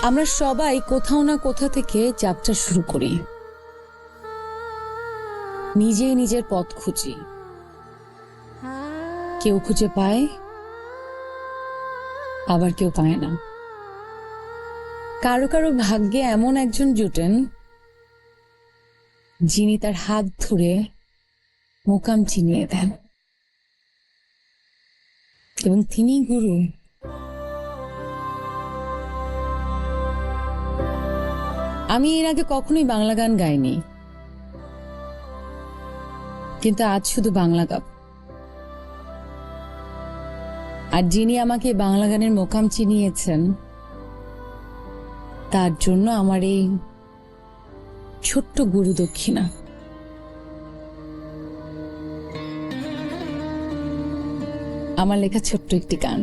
আমরা সবাই কোথাও না কোথা থেকে যাত্রা শুরু করি, নিজেই নিজের পথ খুঁজি। কেউ খুঁজে পায়, আবার কেউ পায় না। কারো কারো ভাগ্যে এমন একজন জুটেন যিনি তার হাত ধরে মোকাম চিনিয়ে দেন, এবং তিনি গুরু। আমি এর আগে কখনোই বাংলা গান গাইনি, কিন্তু আজ শুধু বাংলা গাব। আর যিনি আমাকে বাংলা গানের মোকাম চিনিয়েছেন, তার জন্য আমার এই ছোট্ট গুরু দক্ষিণা। আমার লেখা ছোট্ট একটি গান।